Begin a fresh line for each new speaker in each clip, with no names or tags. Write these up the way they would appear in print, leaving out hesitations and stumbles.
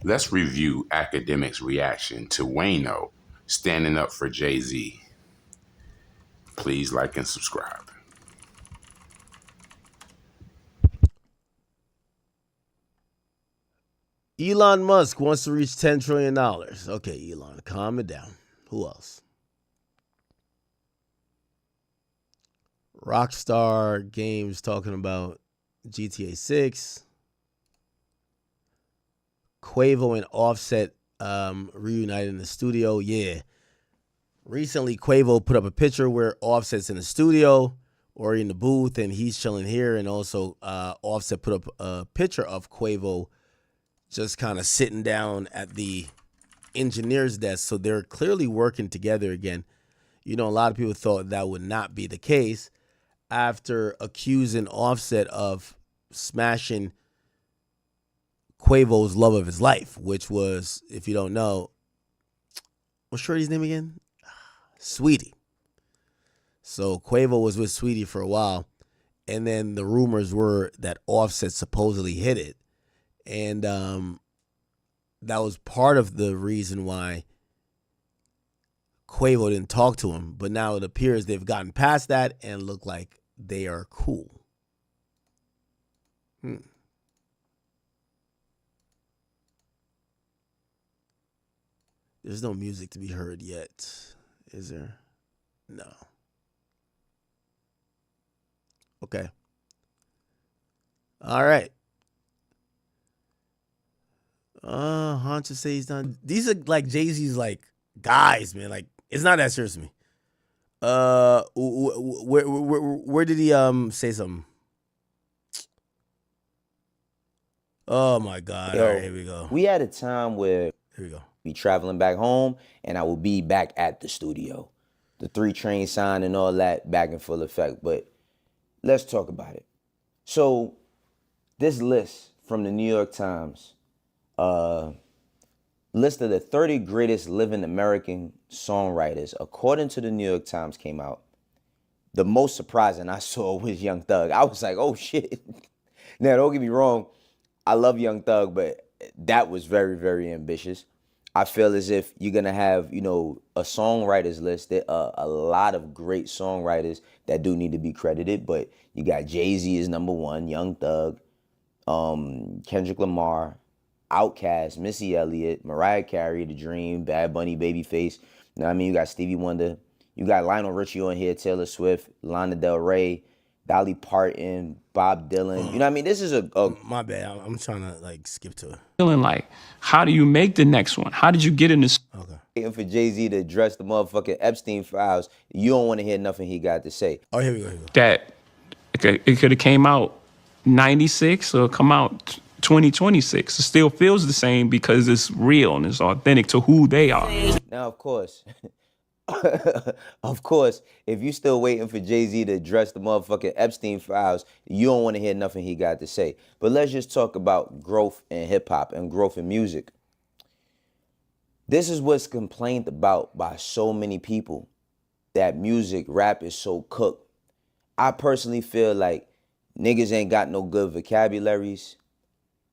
Let's review Akademiks' reaction to Wayno standing up for JayZ. Please like and subscribe.
Elon Musk wants to reach $10 trillion. Okay, Elon, calm it down. Who else? Rockstar Games talking about GTA 6. Quavo and Offset reunited in the studio. Yeah. Recently, Quavo put up a picture where Offset's in the studio or in the booth, and he's chilling here. And also, Offset put up a picture of Quavo just kind of sitting down at the engineer's desk. So they're clearly working together again. You know, a lot of people thought that would not be the case after accusing Offset of smashing Quavo's love of his life, which was, if you don't know, what's Shorty's name again? Sweetie. So Quavo was with Sweetie for a while, and then the rumors were that Offset supposedly hit it. And that was part of the reason why Quavo didn't talk to him. But now it appears they've gotten past that and look like they are cool. There's no music to be heard yet, is there? No. Okay. All right. Honcho say he's done. These are like JayZ's like guys, man. Like it's not that serious to me. Where did he say something? Oh my God!
Yo,
all right, here we go.
We had a time where
Here we go.
be traveling back home, and I will be back at the studio. The 3 train sign and all that back in full effect. But let's talk about it. So this list from the New York Times, list of the 30 greatest living American songwriters, according to the New York Times, came out. The most surprising I saw was Young Thug. I was like, oh shit. Now, don't get me wrong. I love Young Thug, but that was very, very ambitious. I feel as if you're going to have, you know, a songwriters list. There are a lot of great songwriters that do need to be credited, but you got JayZ is number 1, Young Thug, Kendrick Lamar, Outkast, Missy Elliott, Mariah Carey, The Dream, Bad Bunny, Babyface. You know what I mean? You got Stevie Wonder. You got Lionel Richie on here, Taylor Swift, Lana Del Rey, Dolly Parton, Bob Dylan. You know what I mean? This is a
My bad. I'm trying to like skip to it.
Feeling like, how do you make the next one? How did you get in this?
Okay.
waiting for JayZ to address the motherfucking Epstein files. You don't want to hear nothing he got to say.
Oh, here we go. Here we go.
That it could have came out 96 or come out 2026. It still feels the same because it's real and it's authentic to who they are.
Now, of course, if you still waiting for JayZ to address the motherfucking Epstein files, you don't want to hear nothing he got to say. But let's just talk about growth in hip hop and growth in music. This is what's complained about by so many people, that music, rap is so cooked. I personally feel like niggas ain't got no good vocabularies.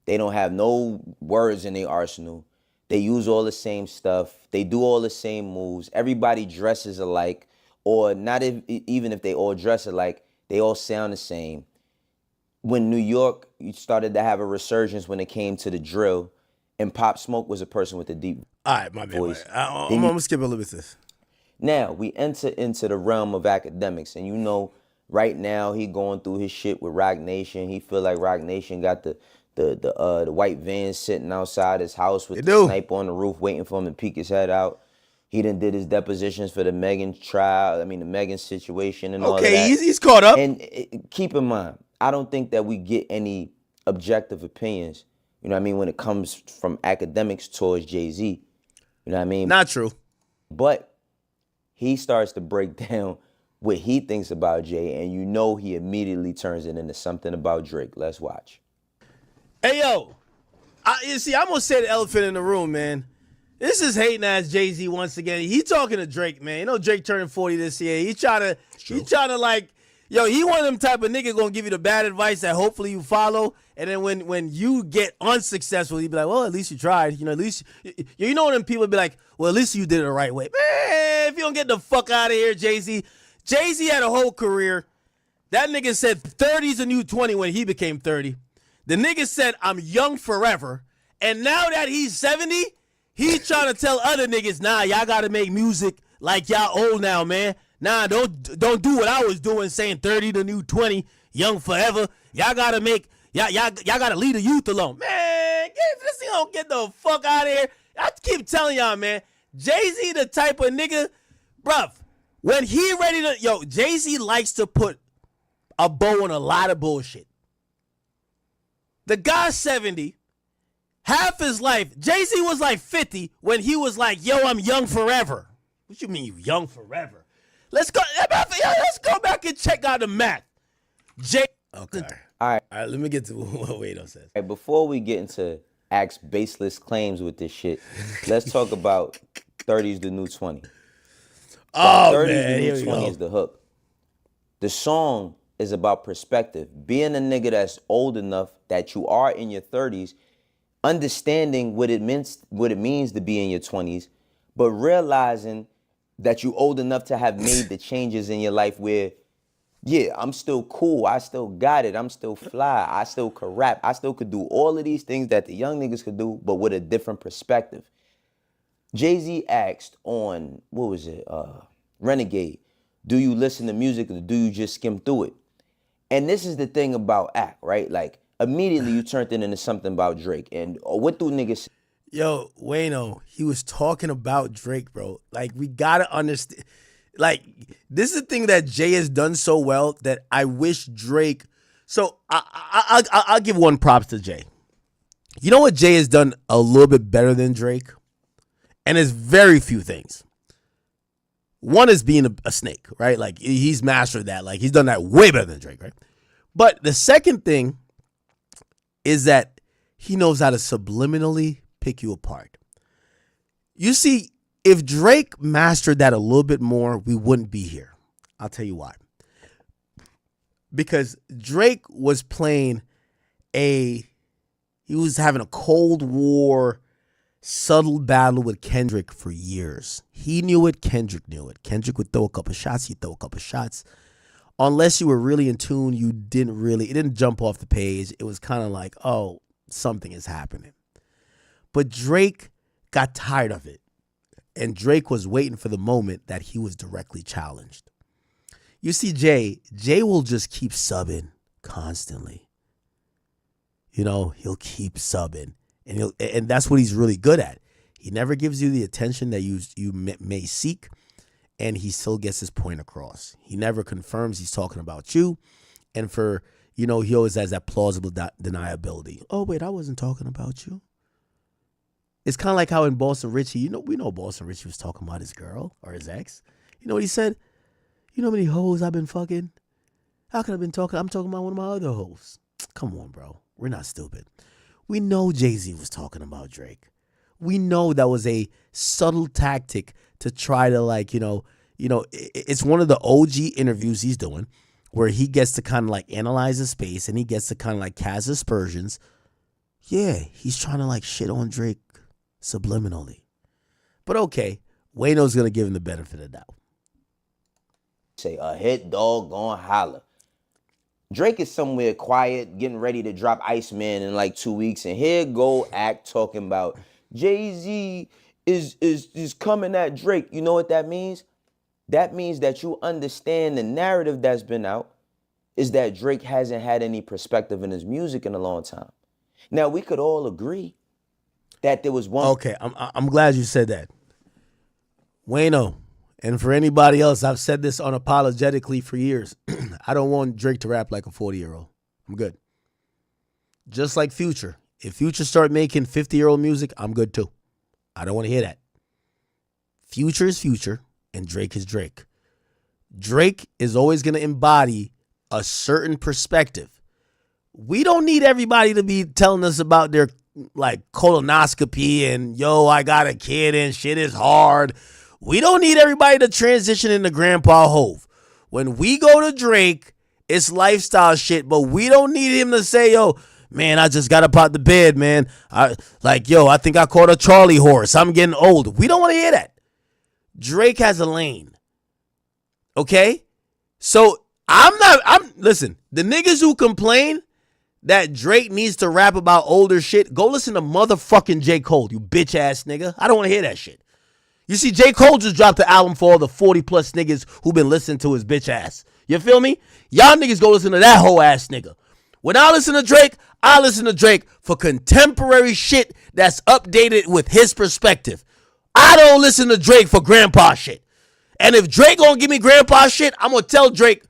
They don't have no words in their arsenal. They use all the same stuff. They do all the same moves. Everybody dresses alike, or not even if they all dress alike, they all sound the same. When New York started to have a resurgence when it came to the drill, and Pop Smoke was a person with a deep
All right, my bad.
voice.
I'm going to skip a little bit of this.
Now, we enter into the realm of academics, and you know, right now he going through his shit with Roc Nation. He feel like Roc Nation got the white van sitting outside his house with the sniper on the roof waiting for him to peek his head out. He done did his depositions for the Megan trial, the Megan situation and all of that.
Okay, he's caught up.
And keep in mind, I don't think that we get any objective opinions, you know what I mean, when it comes from academics towards JayZ. You know what I mean?
Not true.
But he starts to break down what he thinks about Jay, and you know he immediately turns it into something about Drake. Let's watch.
Hey, yo. You see, I'm going to say the elephant in the room, man. This is hating ass JayZ once again. He talking to Drake, man. You know Drake turning 40 this year. He trying to like Yo, he one of them type of nigga gonna give you the bad advice that hopefully you follow, and then when you get unsuccessful, he be like, well, at least you tried. You know, at least you know them people be like, well, at least you did it the right way. Man, if you don't get the fuck out of here, JayZ. JayZ had a whole career. That nigga said 30's a new 20 when he became 30. The nigga said, I'm young forever. And now that he's 70, he's trying to tell other niggas, nah, y'all gotta make music like y'all old now, man. Nah, don't do what I was doing, saying 30 the new 20, young forever. Y'all gotta y'all gotta leave the youth alone. Man, this nigga don't get the fuck out of here. I keep telling y'all, man, JayZ the type of nigga, bruv, when he ready to, JayZ likes to put a bow on a lot of bullshit. The guy's 70, half his life, JayZ was like 50 when he was like, yo, I'm young forever. What you mean you young forever? Let's go back and check out the math. Okay.
All right,
Let me get to what Wayno says.
before we get into Axe baseless claims with this shit, let's talk about 30's the new 20.
Oh,
30's
man,
the
here
new
we
20
go.
is the hook. The song is about perspective. Being a nigga that's old enough that you are in your 30s, understanding what it means to be in your 20s, but realizing that you old enough to have made the changes in your life where, yeah, I'm still cool. I still got it. I'm still fly. I still could rap. I still could do all of these things that the young niggas could do, but with a different perspective. JayZ asked on, what was it, Renegade, do you listen to music or do you just skim through it? And this is the thing about Act, right? Like, immediately you turned it into something about Drake. And what do niggas say?
Yo, Wayno, he was talking about Drake, bro. Like, we gotta understand. Like, this is the thing that Jay has done so well that I wish Drake. So I'll give one props to Jay. You know what Jay has done a little bit better than Drake? And it's very few things. One is being a snake, right? Like, he's mastered that. Like, he's done that way better than Drake, right? But the second thing is that he knows how to subliminally pick you apart. You see, if Drake mastered that a little bit more, we wouldn't be here. I'll tell you why. Because Drake was he was having a Cold War subtle battle with Kendrick for years. He knew it, Kendrick knew it. Kendrick would throw a couple shots, he'd throw a couple shots. Unless you were really in tune, it didn't jump off the page. It was kind of like, oh, something is happening. But Drake got tired of it. And Drake was waiting for the moment that he was directly challenged. You see, Jay will just keep subbing constantly. You know, he'll keep subbing. And that's what he's really good at. He never gives you the attention that you may seek, and he still gets his point across. He never confirms he's talking about you. And he always has that plausible deniability. Oh, wait, I wasn't talking about you. It's kind of like how in Boston Richie, we know Boston Richie was talking about his girl or his ex. You know what he said? You know how many hoes I've been fucking? How could I have been talking? I'm talking about one of my other hoes. Come on, bro. We're not stupid. We know JayZ was talking about Drake. We know that was a subtle tactic to try to it's one of the OG interviews he's doing where he gets to kind of like analyze the space and he gets to kind of like cast aspersions. Yeah, he's trying to like shit on Drake subliminally. But okay, Wayno's going to give him the benefit of the doubt.
Say, a hit dog gon' holler. Drake is somewhere quiet, getting ready to drop Iceman in like 2 weeks, and here go Act talking about JayZ is coming at Drake. You know what that means? That means that you understand the narrative that's been out is that Drake hasn't had any perspective in his music in a long time. Now, we could all agree that there was one.
Okay, I'm glad you said that. Wayno, and for anybody else, I've said this unapologetically for years. I don't want Drake to rap like a 40-year-old. I'm good. Just like Future. If Future start making 50-year-old music, I'm good too. I don't want to hear that. Future is Future, and Drake is Drake. Drake is always going to embody a certain perspective. We don't need everybody to be telling us about their like colonoscopy and I got a kid and shit is hard. We don't need everybody to transition into Grandpa Hove. When we go to Drake, It's lifestyle shit, but we don't need him to say, yo, man, I just got up out the bed, man. I think I caught a Charlie horse. I'm getting old. We don't want to hear that. Drake has a lane. Okay? So listen, the niggas who complain that Drake needs to rap about older shit, go listen to motherfucking J. Cole, you bitch ass nigga. I don't want to hear that shit. You see, J. Cole just dropped the album for all the 40 plus niggas who been listening to his bitch ass. You feel me? Y'all niggas go listen to that whole ass nigga. When I listen to Drake, I listen to Drake for contemporary shit that's updated with his perspective. I don't listen to Drake for grandpa shit. And if Drake gonna give me grandpa shit, I'm gonna tell Drake,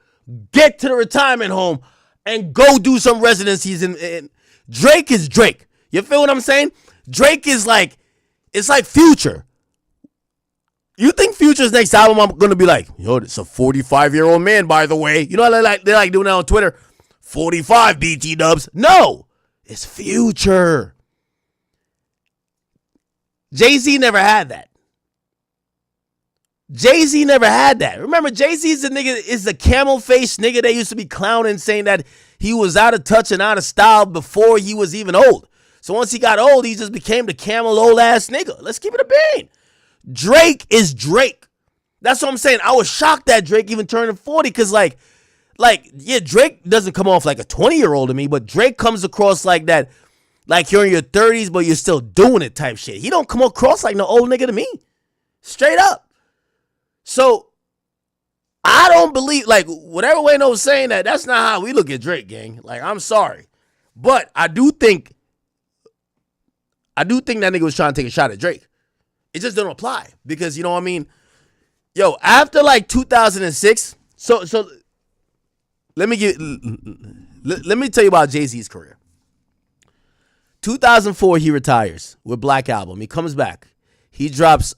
get to the retirement home and go do some residencies in. Drake is Drake. You feel what I'm saying? Drake is like, it's like Future. You think Future's next album I'm gonna be like, yo, it's a 45-year-old man, by the way. You know how they like doing that on Twitter? 45 BT dubs. No, it's Future. JayZ never had that. JayZ never had that. Remember, JayZ's the nigga, is the camel face nigga they used to be clowning, saying that he was out of touch and out of style before he was even old. So once he got old, he just became the camel old ass nigga. Let's keep it a bean. Drake is Drake. That's what I'm saying. I was shocked that Drake even turned 40 because yeah, Drake doesn't come off like a 20-year-old to me, but Drake comes across like that, like you're in your 30s, but you're still doing it type shit. He don't come across like no old nigga to me. Straight up. So, I don't believe, like, whatever Wayno was saying that's not how we look at Drake, gang. Like, I'm sorry. But I do think that nigga was trying to take a shot at Drake. It just don't apply. Because, you know what I mean? Yo, after, like, 2006, so let me tell you about Jay-Z's career. 2004, he retires with Black Album. He comes back. He drops,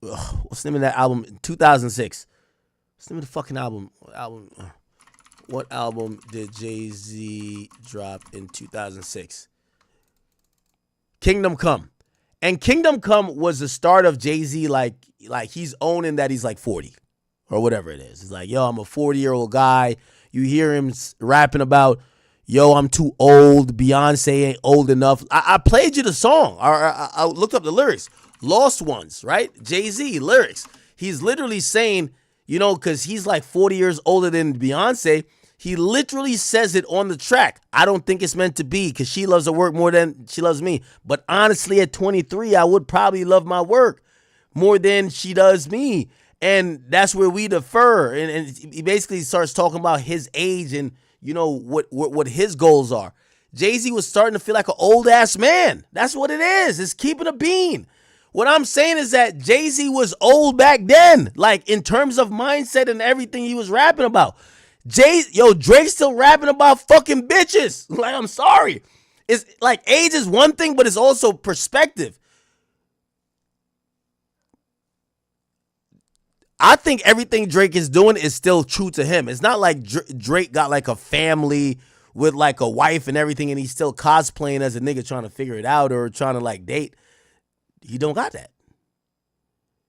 what's the name of that album? 2006. What's the name of the fucking album? What album did JayZ drop in 2006? Kingdom Come. And Kingdom Come was the start of JayZ, like he's owning that he's like 40 or whatever it is. It's like, yo, I'm a 40-year-old guy. You hear him rapping about, yo, I'm too old. Beyonce ain't old enough. I played you the song. I looked up the lyrics. Lost Ones, right? JayZ lyrics. He's literally saying, you know, because he's like 40 years older than Beyonce. He literally says it on the track. I don't think it's meant to be because she loves her work more than she loves me. But honestly, at 23, I would probably love my work more than she does me. And that's where we defer. And he basically starts talking about his age and, you know, what his goals are. JayZ was starting to feel like an old ass man. That's what it is. It's keeping a bean. What I'm saying is that JayZ was old back then, like in terms of mindset and everything he was rapping about. Drake's still rapping about fucking bitches. Like, I'm sorry. It's like age is one thing, but it's also perspective. I think everything Drake is doing is still true to him. It's not like Drake got like a family with like a wife and everything and he's still cosplaying as a nigga trying to figure it out or trying to like date. He don't got that.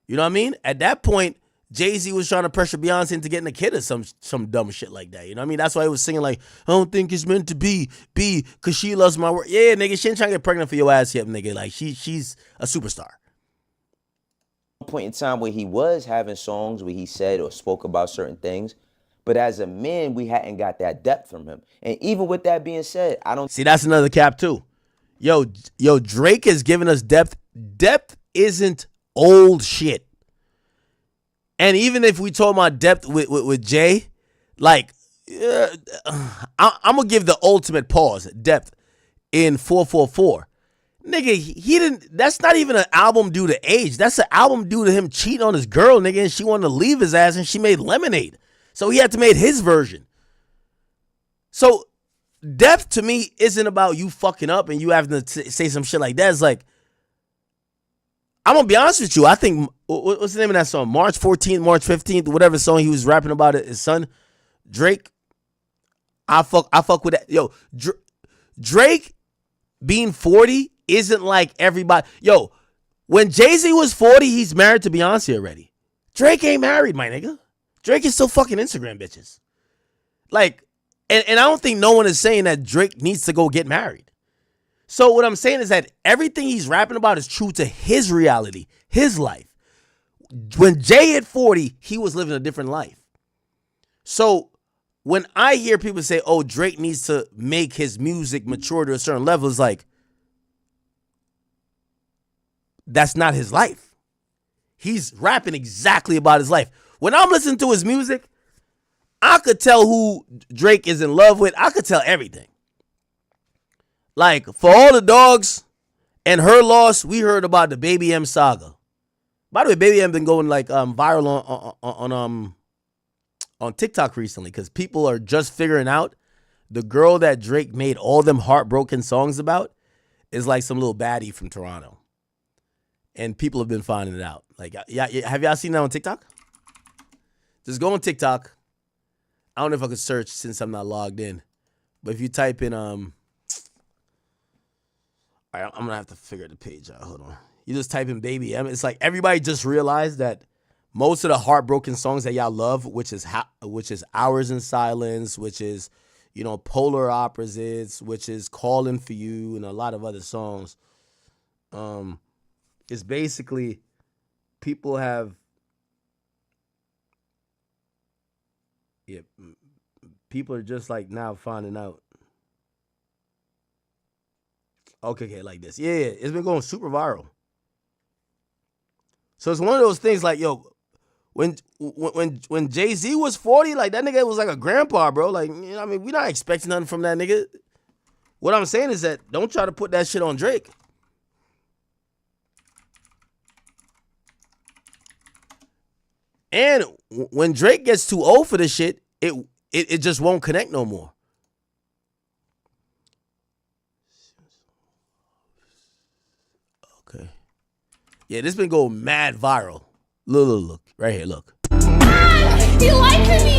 You know what I mean? At that point, JayZ was trying to pressure Beyonce into getting a kid or some dumb shit like that. You know what I mean? That's why he was singing like, I don't think it's meant to be, because she loves my work. Yeah, nigga, she ain't trying to get pregnant for your ass yet, nigga. Like, she's a superstar.
Point in time where he was having songs where he said or spoke about certain things, but as a man, we hadn't got that depth from him. And even with that being said, I don't
see. That's another cap too. Yo, Drake is giving us depth. Depth isn't old shit. And even if we talk about depth with Jay, like, I'm gonna give the ultimate pause. Depth in 444. Nigga, he didn't. That's not even an album due to age. That's an album due to him cheating on his girl, nigga, and she wanted to leave his ass, and she made Lemonade. So he had to make his version. So depth to me isn't about you fucking up and you having to say some shit like that. It's like, I'm gonna be honest with you. I think, what's the name of that song? March 14th, March 15th, whatever song he was rapping about his son, Drake. I fuck with that. Yo, Drake being 40 isn't like everybody. Yo, when JayZ was 40, he's married to Beyonce already. Drake ain't married, my nigga. Drake is still fucking Instagram bitches. Like, and I don't think no one is saying that Drake needs to go get married. So what I'm saying is that everything he's rapping about is true to his reality, his life. When Jay hit 40, he was living a different life. So when I hear people say, oh, Drake needs to make his music mature to a certain level, it's like, that's not his life. He's rapping exactly about his life. When I'm listening to his music, I could tell who Drake is in love with. I could tell everything. Like, for all the dogs and her loss, we heard about the Baby M saga. By the way, Baby M been going like viral on TikTok recently because people are just figuring out the girl that Drake made all them heartbroken songs about is like some little baddie from Toronto. And people have been finding it out. Like, yeah, have y'all seen that on TikTok? Just go on TikTok. I don't know if I could search since I'm not logged in. But if you type in, all right, I'm going to have to figure the page out. Hold on. You just type in Baby M. It's like everybody just realized that most of the heartbroken songs that y'all love, which is Hours in Silence, which is, you know, Polar Opposites, which is Calling for You, and a lot of other songs, it's basically people have, people are just like now finding out. Okay, like this. Yeah, it's been going super viral. So it's one of those things like, yo, when JayZ was 40, like that nigga was like a grandpa, bro. Like, you know, I mean, we not expecting nothing from that nigga. What I'm saying is that don't try to put that shit on Drake. And when Drake gets too old for this shit, it just won't connect no more. Okay. Yeah, this been going mad viral. Look. Right here, look.
You like me?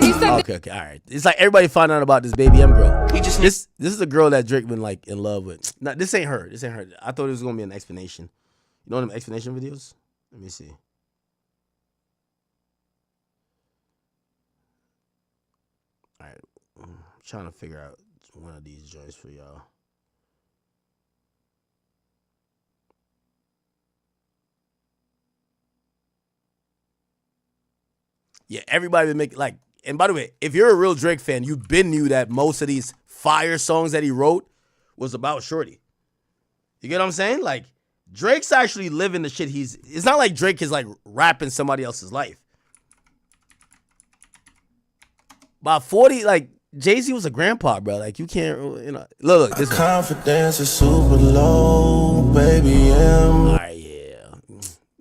You said
Okay, all right. It's like everybody found out about this Baby M girl. This is a girl that Drake been like in love with. No, this ain't her. I thought it was gonna be an explanation. You know them explanation videos? Let me see. All right, I'm trying to figure out one of these joints for y'all. Yeah, everybody been making like, and by the way, if you're a real Drake fan, you been knew that most of these fire songs that he wrote was about Shorty. You get what I'm saying? Like, Drake's actually living the shit it's not like Drake is like rapping somebody else's life. By 40, like, JayZ was a grandpa, bro. Like, you can't, you know. Look, this
confidence is super low, baby.
All right, yeah.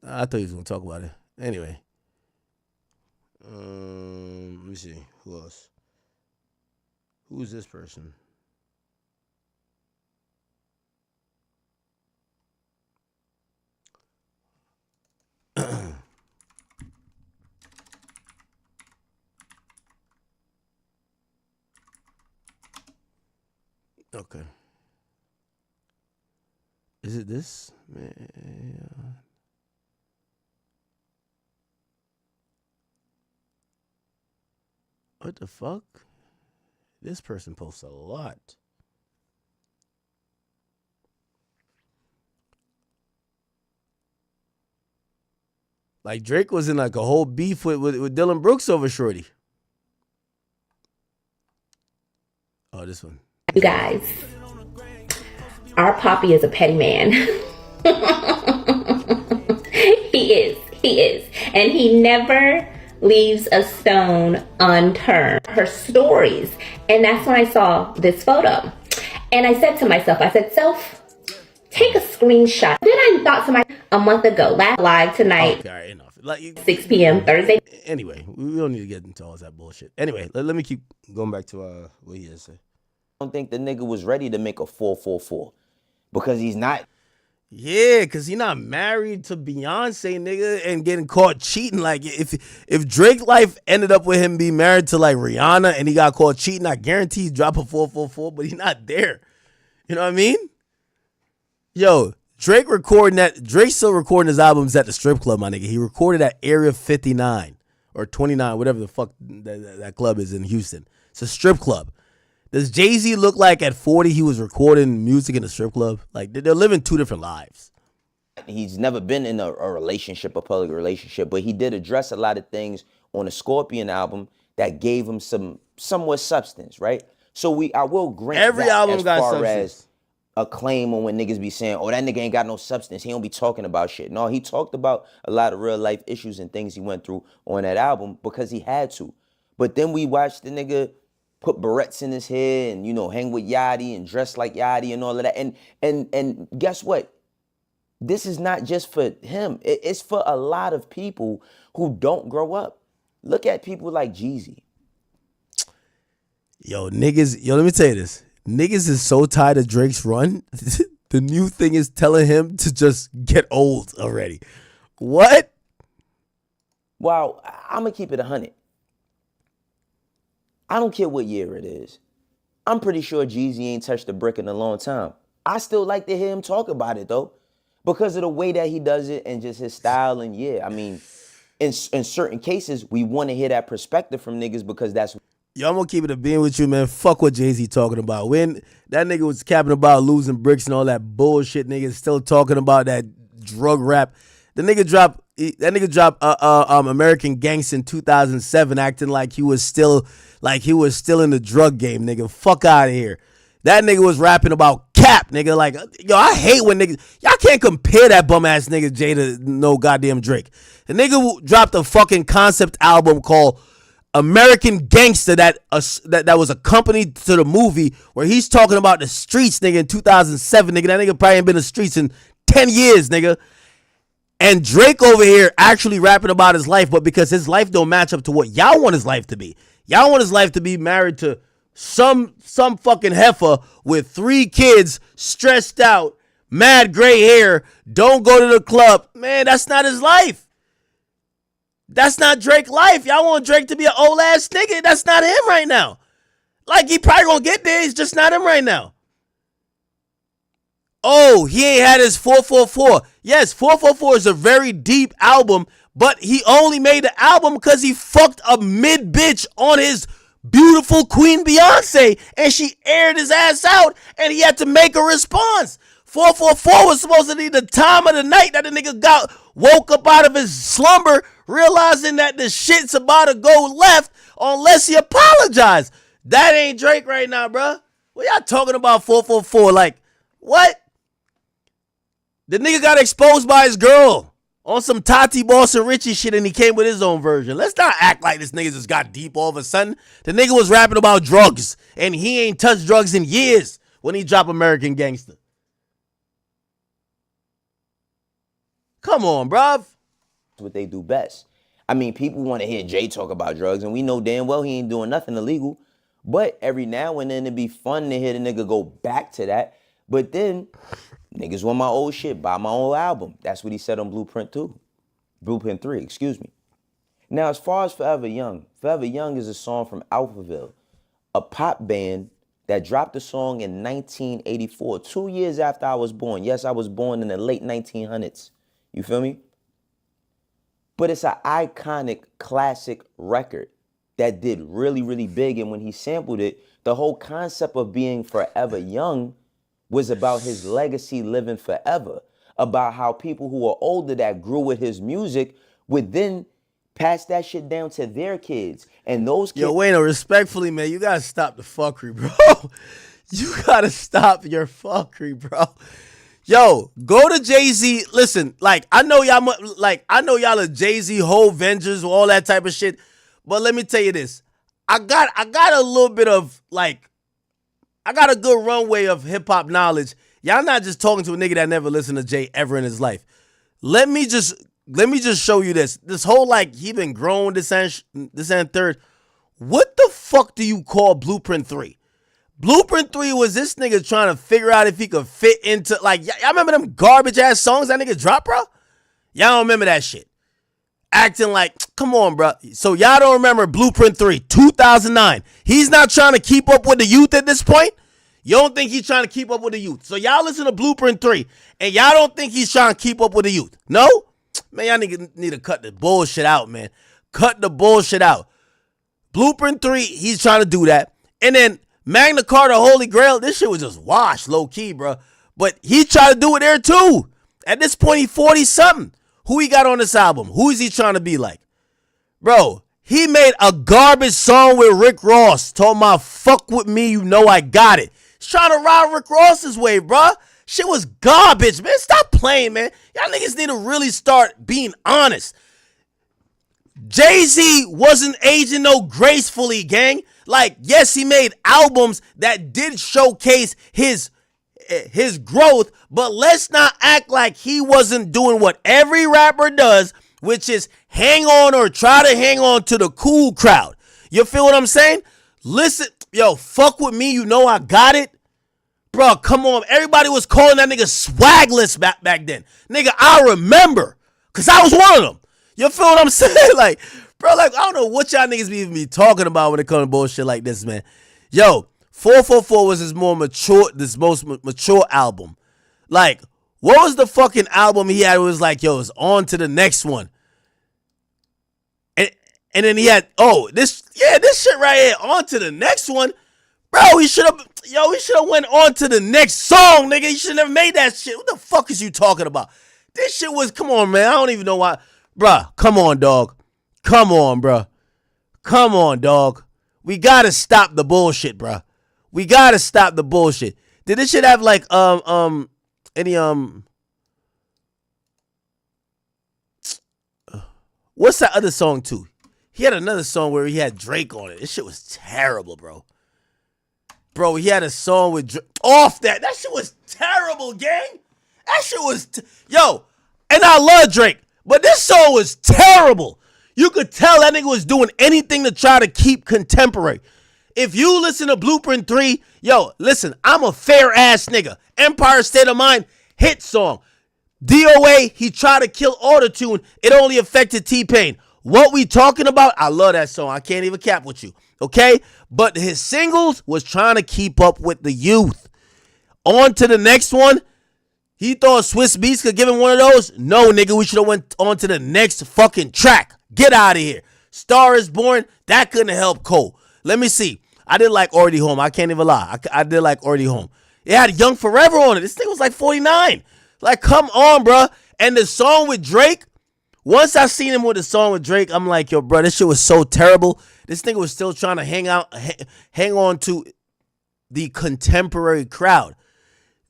I thought he was going to talk about it. Anyway. Let me see. Who else? Who's this person? Okay. Is it this? Man. What the fuck? This person posts a lot. Like Drake was in like a whole beef with Dylan Brooks over Shorty. Oh, this one.
you guys. Our Poppy is a petty man. He is. And he never leaves a stone unturned. Her stories. And that's when I saw this photo. And I said to myself, self, take a screenshot. Then I thought to myself a month ago, live tonight,
Okay, all right, enough. Like,
6 p.m. Thursday.
Anyway, we don't need to get into all that bullshit. Anyway, let me keep going back to what he has to say.
I don't think the nigga was ready to make a 444 because he's not.
Yeah, because he not married to Beyonce, nigga, and getting caught cheating. Like, if Drake life ended up with him being married to, like, Rihanna and he got caught cheating, I guarantee he'd drop a 444, but he's not there. You know what I mean? Yo, Drake still recording his albums at the strip club, my nigga. He recorded at Area 59 or 29, whatever the fuck that club is in Houston. It's a strip club. Does JayZ look like at 40 he was recording music in a strip club? Like, they're living two different lives.
He's never been in a relationship, a public relationship, but he did address a lot of things on the Scorpion album that gave him somewhat substance, right? So I will grant
Every
that
album
as
got
far
substance.
as a claim on when niggas be saying, oh, that nigga ain't got no substance. He don't be talking about shit. No, he talked about a lot of real life issues and things he went through on that album because he had to. But then we watched the nigga put barrettes in his head and, hang with Yachty and dress like Yachty and all of that. And guess what? This is not just for him. It's for a lot of people who don't grow up. Look at people like JayZ.
Yo, niggas, let me tell you this. Niggas is so tired of Drake's run. The new thing is telling him to just get old already. What?
Well, I'm going to keep it 100. I don't care what year it is. I'm pretty sure JayZ ain't touched a brick in a long time. I still like to hear him talk about it, though, because of the way that he does it and just his style. And yeah, I mean, in certain cases, we want to hear that perspective from niggas because that's...
Yo, I'm gonna keep it a being with you, man. Fuck what JayZ talking about. When that nigga was capping about losing bricks and all that bullshit, niggas still talking about that drug rap. The nigga dropped American Gangsta in 2007, acting like he was still in the drug game, nigga. Fuck out of here. That nigga was rapping about cap, nigga. Like, yo, I hate when niggas, y'all can't compare that bum ass nigga Jay to no goddamn Drake. The nigga dropped a fucking concept album called American Gangsta that was accompanied to the movie where he's talking about the streets, nigga, in 2007, nigga. That nigga probably ain't been in the streets in 10 years, nigga. And Drake over here actually rapping about his life, but because his life don't match up to what y'all want his life to be. Y'all want his life to be married to some fucking heifer with 3 kids, stressed out, mad gray hair, don't go to the club. Man, that's not his life. That's not Drake's life. Y'all want Drake to be an old ass nigga. That's not him right now. Like, he probably gonna get there. He's just not him right now. Oh, he ain't had his 444. Yes, 444 is a very deep album, but he only made the album because he fucked a mid bitch on his beautiful Queen Beyonce, and she aired his ass out, and he had to make a response. 444 was supposed to be the time of the night that the nigga woke up out of his slumber, realizing that the shit's about to go left unless he apologize. That ain't Drake right now, bruh. What y'all talking about 444? Like, what? The nigga got exposed by his girl on some Tati Boss and Richie shit, and he came with his own version. Let's not act like this nigga just got deep all of a sudden. The nigga was rapping about drugs, and he ain't touched drugs in years when he dropped American Gangsta. Come on, bruv.
what they do best. I mean, people want to hear Jay talk about drugs, and we know damn well he ain't doing nothing illegal. But every now and then it'd be fun to hear the nigga go back to that. But then, niggas want my old shit, buy my old album. That's what he said on Blueprint 3, excuse me. Now, as far as Forever Young is a song from Alphaville, a pop band that dropped the song in 1984, 2 years after I was born. Yes, I was born in the late 1900s. You feel me? But it's an iconic classic record that did really, really big. And when he sampled it, the whole concept of being forever young was about his legacy living forever, about how people who are older that grew with his music would then pass that shit down to their kids. And those kids...
Yo, Wayno, respectfully, man, you gotta stop the fuckery, bro. You gotta stop your fuckery, bro. Yo, go to JayZ. Listen, I know y'all are JayZ whole Vengers, all that type of shit. But let me tell you this. I got a little bit of I got a good runway of hip hop knowledge. Y'all not just talking to a nigga that never listened to Jay ever in his life. Let me just show you this. This whole he been grown this and third. What the fuck do you call Blueprint 3? Blueprint 3 was this nigga trying to figure out if he could fit into, y'all remember them garbage ass songs that nigga dropped, bro? Y'all don't remember that shit. Acting like, come on, bro. So y'all don't remember Blueprint 3, 2009. He's not trying to keep up with the youth at this point? You don't think he's trying to keep up with the youth? So y'all listen to Blueprint 3, and y'all don't think he's trying to keep up with the youth? No? Man, y'all need to cut the bullshit out, man. Cut the bullshit out. Blueprint 3, he's trying to do that. And then Magna Carta, Holy Grail, this shit was just washed, low key, bro. But he tried to do it there too. At this point, he 40-something. Who he got on this album? Who is he trying to be like? Bro, he made a garbage song with Rick Ross. Told my fuck with me, you know I got it. He's trying to ride Rick Ross's way, bro. Shit was garbage, man. Stop playing, man. Y'all niggas need to really start being honest. JayZ wasn't aging no gracefully, gang. Like, yes, he made albums that did showcase his growth, but let's not act like he wasn't doing what every rapper does, which is hang on or try to hang on to the cool crowd. You feel what I'm saying? Listen, yo, fuck with me, you know I got it. Bro, come on. Everybody was calling that nigga swagless back then. Nigga, I remember, because I was one of them. You feel what I'm saying? Like, bro, like, I don't know what y'all niggas be talking about when it comes to bullshit like this, man. Yo, 444 was his most mature album. Like, what was the fucking album he had? It was like, yo, it's on to the next one. And then he had, this shit right here, on to the next one. Bro, he should have went on to the next song, nigga. He should have never made that shit. What the fuck is you talking about? This shit was, come on, man. I don't even know why. Bruh, come on, dog. Come on, bruh. Come on, dog. We gotta stop the bullshit, bruh. We gotta stop the bullshit. Did this shit have like any what's that other song too? He had another song where he had Drake on it. This shit was terrible, bro. Bro, he had a song with Drake. Off that. That shit was terrible, gang. That shit was yo, and I love Drake, but this song was terrible. You could tell that nigga was doing anything to try to keep contemporary. If you listen to Blueprint 3, yo, listen, I'm a fair ass nigga. Empire State of Mind, hit song. DOA, he tried to kill autotune. It only affected T-Pain. What we talking about? I love that song. I can't even cap with you. Okay? But his singles was trying to keep up with the youth. On to the next one. He thought Swiss Beats could give him one of those. No, nigga, we should have went on to the next fucking track. Get out of here. Star is Born, that couldn't help Cole. Let me see. I did like Already Home. I can't even lie. I did like Already Home. It had Young Forever on it. This thing was like 49. Like, come on, bro. And the song with Drake, once I seen him with the song with Drake, I'm like, yo, bro, this shit was so terrible. This nigga was still trying to hang on to the contemporary crowd.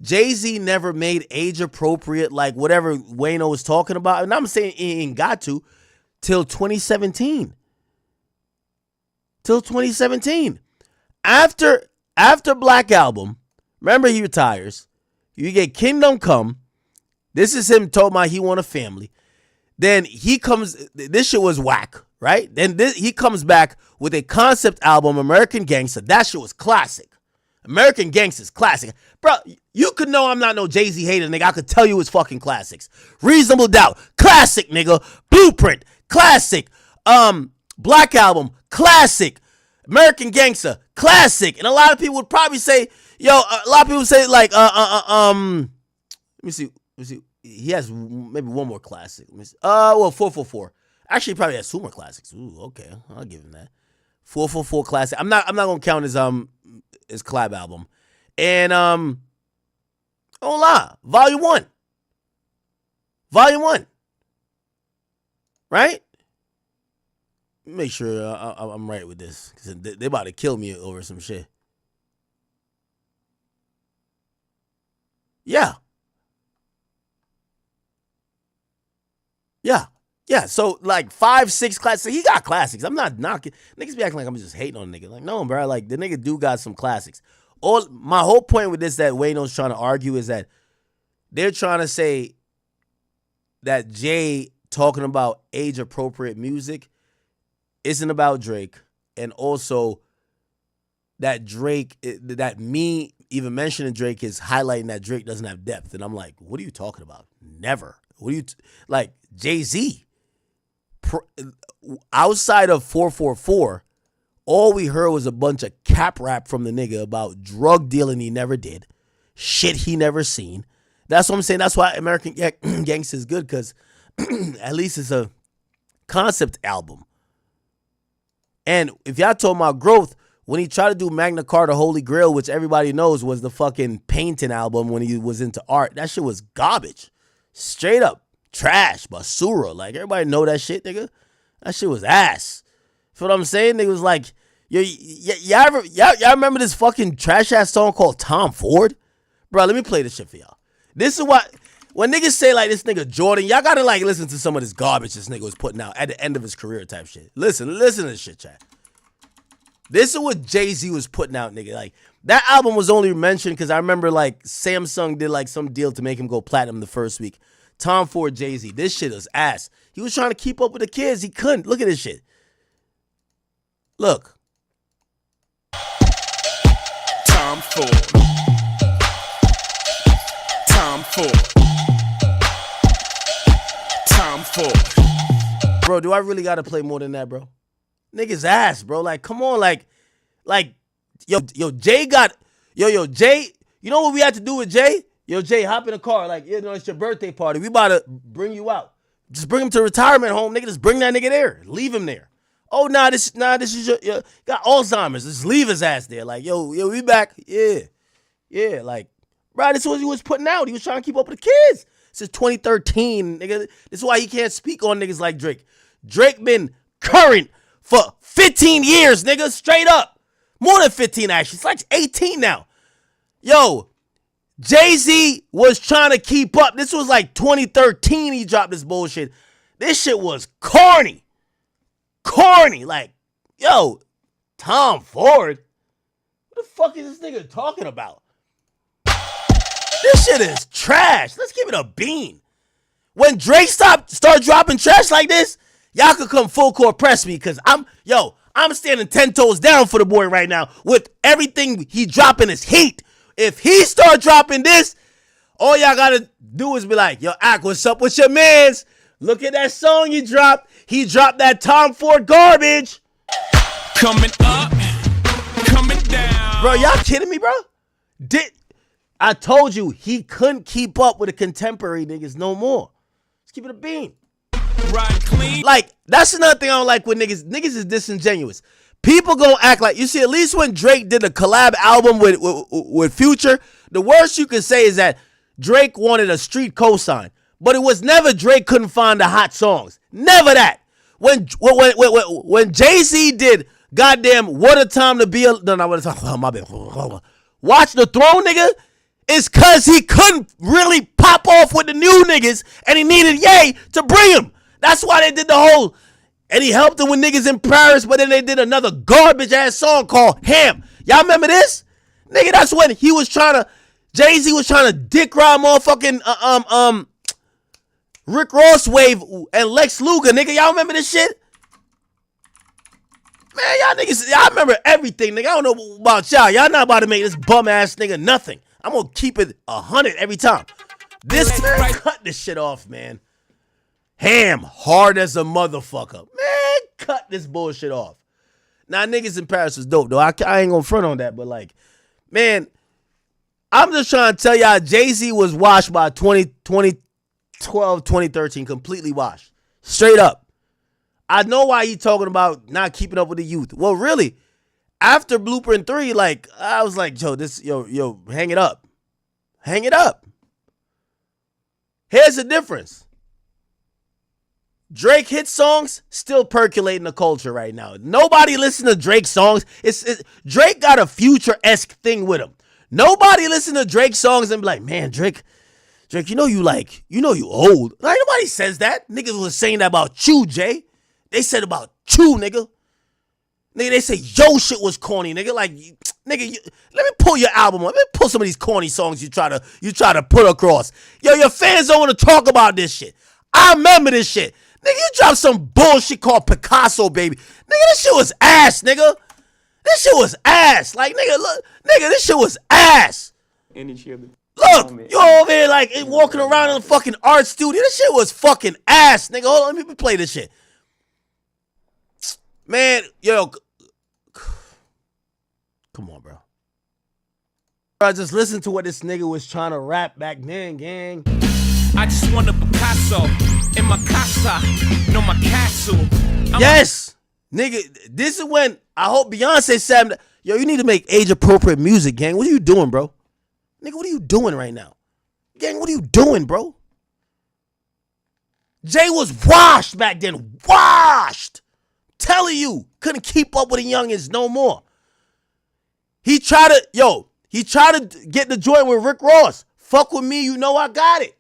JayZ never made age appropriate, like whatever Wayno was talking about. And I'm saying he ain't got to till 2017. Till 2017. After Black Album, remember he retires. You get Kingdom Come. This is him told my he want a family. Then he comes, this shit was whack, right? Then he comes back with a concept album, American Gangster. That shit was classic. American Gangster's classic. Bro, you could know I'm not no JayZ hater, nigga. I could tell you it's fucking classics. Reasonable Doubt, classic, nigga. Blueprint, classic. Black Album, classic. American Gangster, classic. And a lot of people would probably say, yo, a lot of people say like, let me see. He has maybe one more classic. Let me see. 444. Actually, he probably has two more classics. Ooh, okay, I'll give him that. 444 classic. I'm not gonna count his collab album. And don't lie, Volume 1. Right? Make sure I'm right with this, because they about to kill me over some shit. Yeah. So like 5, 6 classics. He got classics. I'm not knocking. Niggas be acting like I'm just hating on the nigga. Like, no, bro. Like, the nigga do got some classics. My whole point with this that Wayno's trying to argue is that they're trying to say that Jay talking about age appropriate music isn't about Drake, and also that Drake, that me even mentioning Drake is highlighting that Drake doesn't have depth. And I'm like, what are you talking about? Never. What are you like JayZ? Outside of 444, all we heard was a bunch of cap rap from the nigga about drug dealing he never did, shit he never seen. That's what I'm saying. That's why American Gangster is good, because at least it's a concept album. And if y'all talking about growth, when he tried to do Magna Carta Holy Grail, which everybody knows was the fucking painting album when he was into art, that shit was garbage. Straight up trash, basura. Like, everybody know that shit, nigga. That shit was ass. Feel what I'm saying? Nigga was like, y'all remember this fucking trash ass song called Tom Ford? Bro, let me play this shit for y'all. This is what, when niggas say like this nigga Jordan, y'all gotta like listen to some of this garbage this nigga was putting out at the end of his career type shit. Listen to this shit, chat. This is what JayZ was putting out, nigga. Like, that album was only mentioned because I remember like Samsung did like some deal to make him go platinum the first week. Tom Ford, JayZ. This shit is ass. He was trying to keep up with the kids. He couldn't. Look at this shit. Look.
Tom Ford. Tom Ford. Tom Ford.
Bro, do I really gotta play more than that, bro? Niggas ass, bro. Like, come on, like, Jay got, Jay, you know what we had to do with Jay? Yo, Jay, hop in the car. Like, you know, it's your birthday party. We about to bring you out. Just bring him to retirement home, nigga. Just bring that nigga there. Leave him there. Oh, this is your got Alzheimer's. Just leave his ass there. Like, yo, we back. Yeah, like, bro, this is what he was putting out. He was trying to keep up with the kids. Since 2013, nigga. This is why he can't speak on niggas like Drake. Drake been current for 15 years, nigga. Straight up. More than 15, actually. It's like 18 now. Yo, JayZ was trying to keep up. This was like 2013 he dropped this bullshit. This shit was corny. Corny. Like, yo, Tom Ford? What the fuck is this nigga talking about? This shit is trash. Let's give it a bean. When Drake start dropping trash like this, y'all could come full court press me because I'm standing 10 toes down for the boy right now with everything he dropping is heat. If he start dropping this, all y'all gotta do is be like, yo, Ak, what's up with your mans? Look at that song you dropped. He dropped that Tom Ford garbage.
Coming up, coming down.
Bro, y'all kidding me, bro? I told you he couldn't keep up with the contemporary niggas no more. Let's keep it a bean.
Ride clean.
Like, that's another thing I don't like with niggas. Niggas is disingenuous. People gonna act like, you see, at least when Drake did a collab album with Future, the worst you can say is that Drake wanted a street cosign. But it was never Drake couldn't find the hot songs. Never that. When JayZ did goddamn What a Time to Be a... No, what a time... Oh, my bad. Watch the Throne, nigga. It's because he couldn't really pop off with the new niggas and he needed Ye to bring him. That's why they did the whole... And he helped him with niggas in Paris, but then they did another garbage-ass song called Ham. Y'all remember this? Nigga, that's when he was trying to... JayZ was trying to dick ride motherfucking... Rick Ross Wave and Lex Luger, nigga. Y'all remember this shit? Man, y'all niggas... Y'all remember everything, nigga. I don't know about y'all. Y'all not about to make this bum-ass nigga nothing. I'm gonna keep it 100 every time. This man, cut this shit off, man. Ham, hard as a motherfucker. Man, cut this bullshit off. Now, niggas in Paris was dope, though. I ain't gonna front on that, but like, man, I'm just trying to tell y'all, JayZ was washed by 2012, 2013, completely washed. Straight up. I know why he talking about not keeping up with the youth. Well, really, after Blueprint 3, like, I was like, yo, hang it up. Hang it up. Here's the difference. Drake hit songs still percolating the culture right now. Nobody listen to Drake songs. Drake got a Future-esque thing with him. Nobody listen to Drake songs and be like, man, Drake, you know you old. Like, nobody says that. Niggas was saying that about you, Jay. They said about you, nigga. Nigga, they say yo shit was corny, nigga. Like, nigga, let me pull your album up. Let me pull some of these corny songs you try to put across. Yo, your fans don't want to talk about this shit. I remember this shit. Nigga, you dropped some bullshit called Picasso, baby. Nigga, this shit was ass, nigga. This shit was ass. Like, nigga, look, nigga, this shit was ass. Look, you over here like walking around in a fucking art studio. This shit was fucking ass, nigga. Hold on, let me play this shit. Man, yo, come on, bro. I just listened to what this nigga was trying to rap back then, gang.
I just want a Picasso in my casa, no my castle.
Yes, Nigga, this is when I hope Beyonce said, yo, you need to make age-appropriate music, gang. What are you doing, bro? Nigga, what are you doing right now? Gang, what are you doing, bro? Jay was washed back then. Washed. Telling you. Couldn't keep up with the youngins no more. He tried to get the joint with Rick Ross. Fuck with me, you know I got it.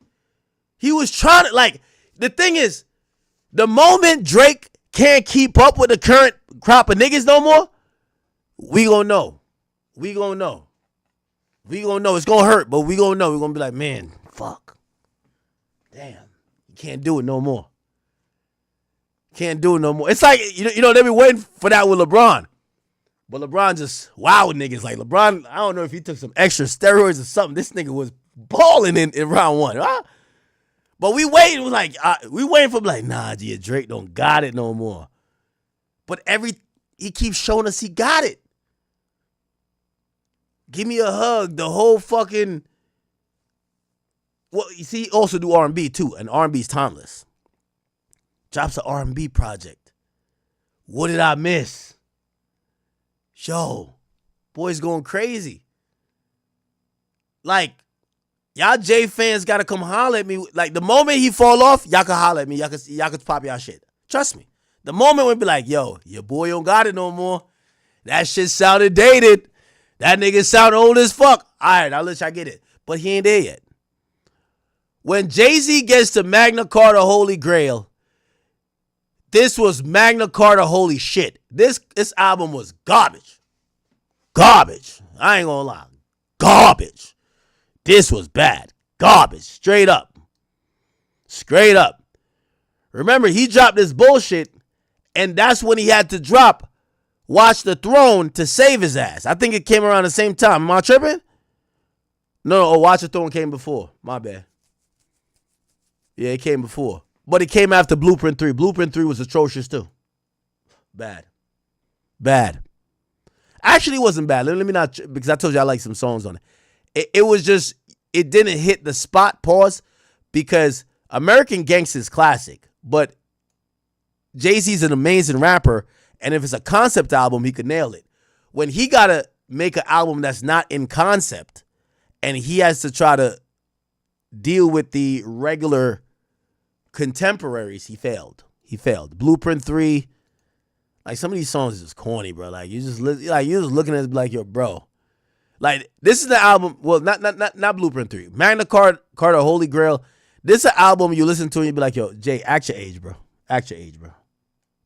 He was trying to, like, the thing is, the moment Drake can't keep up with the current crop of niggas no more, we gonna know. We gonna know. We gonna know. It's gonna hurt, but we gonna know. We gonna be like, man, fuck. Damn. You can't do it no more. Can't do it no more. It's like, you know, they be waiting for that with LeBron. But LeBron just wowed niggas. Like, LeBron, I don't know if he took some extra steroids or something. This nigga was balling in round one. Huh? But we waiting. We waiting for like, nah, G, Drake don't got it no more. But he keeps showing us he got it. Give me a hug. The whole fucking. Well, you see, he also do R&B too, and R&B's timeless. Drops an R&B project. What did I miss? Yo, boy's going crazy. Like, y'all Jay fans gotta come holler at me. Like, the moment he fall off, y'all can holler at me. Y'all can pop y'all shit. Trust me. The moment we be like, yo, your boy don't got it no more. That shit sounded dated. That nigga sound old as fuck. All right, I'll let y'all get it. But he ain't there yet. When JayZ gets to Magna Carta Holy Grail, this was Magna Carta holy shit. This album was garbage. Garbage. I ain't gonna lie. Garbage. This was bad. Garbage. Straight up. Straight up. Remember, he dropped this bullshit, and that's when he had to drop Watch the Throne to save his ass. I think it came around the same time. Am I tripping? No, Watch the Throne came before. My bad. Yeah, it came before. But it came after Blueprint 3. Blueprint 3 was atrocious too. Bad. Bad. Actually, it wasn't bad. Let me not, because I told you I like some songs on it. It was just, it didn't hit the spot, pause, because American Gangsta's classic. But JayZ's an amazing rapper, and if it's a concept album, he could nail it. When he got to make an album that's not in concept, and he has to try to deal with the regular contemporaries, he failed. He failed. Blueprint 3, like, some of these songs is just corny, bro. Like, you're just looking at it like, yo, bro. Like, this is the album, well, not Blueprint 3. Magna Carta Holy Grail. This is an album you listen to and you be like, yo, Jay, act your age, bro. Act your age, bro.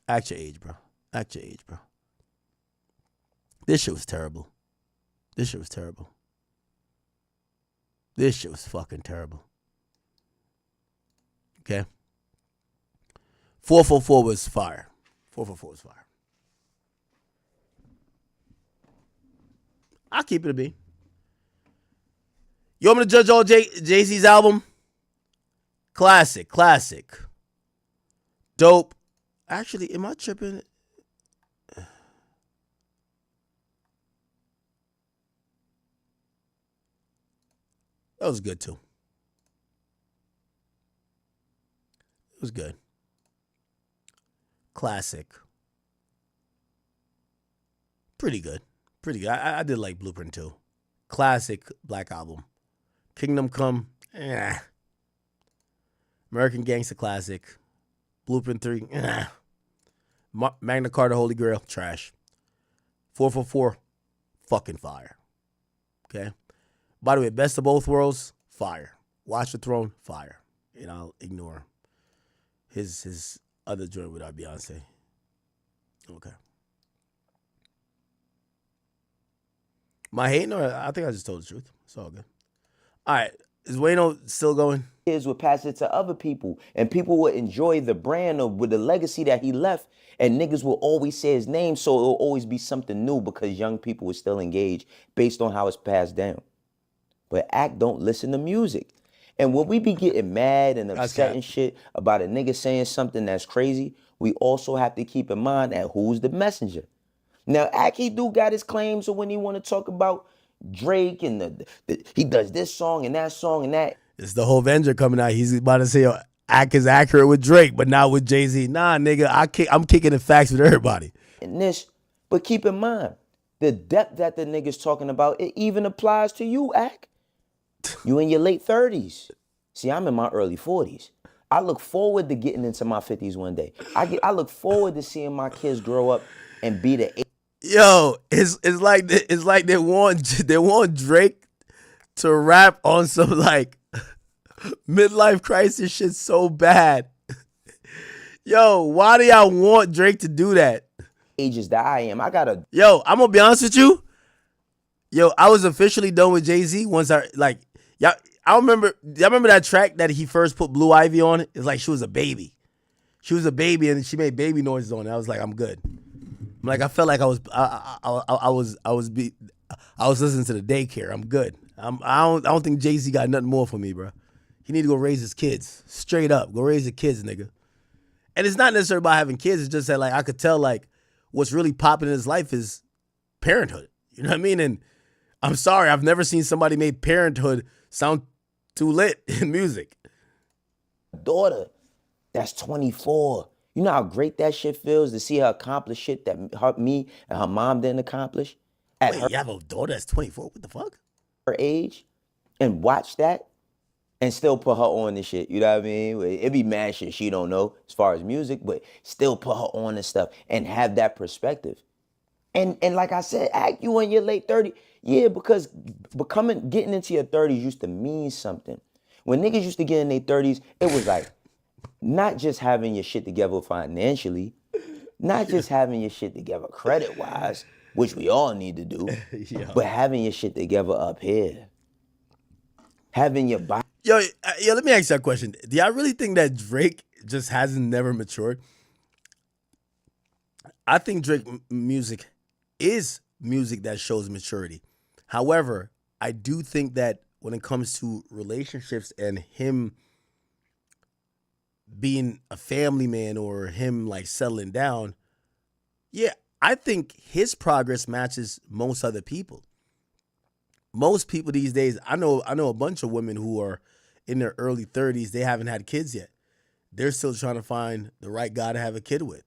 Act your age, bro. Act your age, bro. This shit was terrible. This shit was terrible. This shit was fucking terrible. Okay? 444 was fire. 444 was fire. I'll keep it a B. You want me to judge all JayZ's album? Classic. Dope. Actually, am I tripping? That was good too. It was good. Classic. Pretty good. I did like Blueprint 2. Classic Black Album. Kingdom Come. American Gangsta Classic. Blueprint 3. Magna Carta Holy Grail. Trash. 444. Fucking fire. Okay? By the way, Best of Both Worlds. Fire. Watch the Throne. Fire. And I'll ignore his other joint without Beyonce. Okay. Am I hating, or I think I just told the truth? It's all good. All right. Is Wayno still going?
Kids would pass it to other people, and people would enjoy the brand of with the legacy that he left, and niggas will always say his name, so it'll always be something new because young people will still engage based on how it's passed down. But Act don't listen to music. And when we be getting mad and upset and shit about a nigga saying something that's crazy, we also have to keep in mind that who's the messenger. Now, Act, he do got his claims of when he want to talk about Drake and he does this song and that song and that.
It's the whole Avenger coming out. He's about to say, Act is accurate with Drake, but not with Jay-Z. Nah, nigga, I'm kicking the facts with everybody.
And this, but keep in mind, the depth that the nigga's talking about, it even applies to you, Ak. You in your late 30s. See, I'm in my early 40s. I look forward to getting into my 50s one day. I look forward to seeing my kids grow up and be the
Yo, it's like they want Drake to rap on some like midlife crisis shit so bad. Yo, why do y'all want Drake to do that?
ages that I am.
Yo, I'm gonna be honest with you. Yo, I was officially done with JayZ once y'all remember that track that he first put Blue Ivy on? It's like she was a baby. She was a baby and she made baby noises on it. I was like, I'm good. I'm like, I felt like I was listening to the daycare. I'm good. I don't think JayZ got nothing more for me, bro. He need to go raise his kids. Straight up. Go raise the kids, nigga. And it's not necessarily about having kids. It's just that like I could tell like what's really popping in his life is parenthood. You know what I mean? And I'm sorry, I've never seen somebody make parenthood sound too lit in music.
Daughter that's 24. You know how great that shit feels to see her accomplish shit that me and her mom didn't accomplish at
Wait,
her
you have a daughter that's 24? What the fuck?
age, and watch that and still put her on the shit. You know what I mean? It be mad shit she don't know as far as music, but still put her on and stuff and have that perspective. And like I said, Act, you in your late 30s. Yeah, because getting into your 30s used to mean something. When niggas used to get in their 30s, it was like not just having your shit together financially, not just having your shit together credit-wise, which we all need to do, but having your shit together up here. Having your body.
Yo, let me ask you a question. Do y'all really think that Drake just hasn't never matured? I think Drake music is music that shows maturity. However, I do think that when it comes to relationships and him being a family man or him like settling down, yeah, I think his progress matches most other people. Most people these days, I know a bunch of women who are in their early 30s, they haven't had kids yet. They're still trying to find the right guy to have a kid with.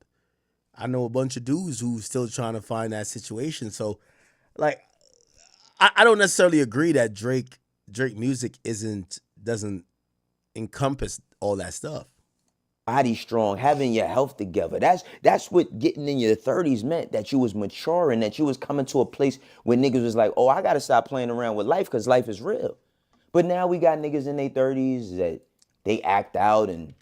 I know a bunch of dudes who's still trying to find that situation. So, like, I don't necessarily agree that Drake music doesn't encompass all that stuff.
Body strong, having your health together. That's what getting in your 30s meant, that you was maturing, that you was coming to a place where niggas was like, oh, I gotta stop playing around with life because life is real. But now we got niggas in their 30s that they act out and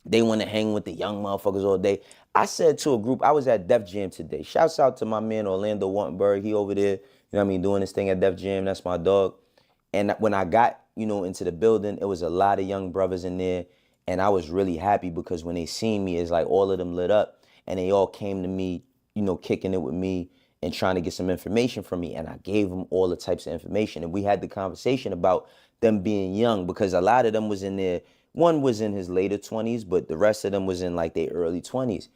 they want to hang with the young motherfuckers all day. I said to a group, I was at Def Jam today. Shouts out to my man Orlando Wantenberg. He over there, you know what I mean, doing this thing at Def Jam. That's my dog. And when I got, into the building, it was a lot of young brothers in there. And I was really happy because when they seen me, it's like all of them lit up and they all came to me, kicking it with me and trying to get some information from me. And I gave them all the types of information. And we had the conversation about them being young because a lot of them was in their, one was in his later 20s, but the rest of them was in like their early 20s.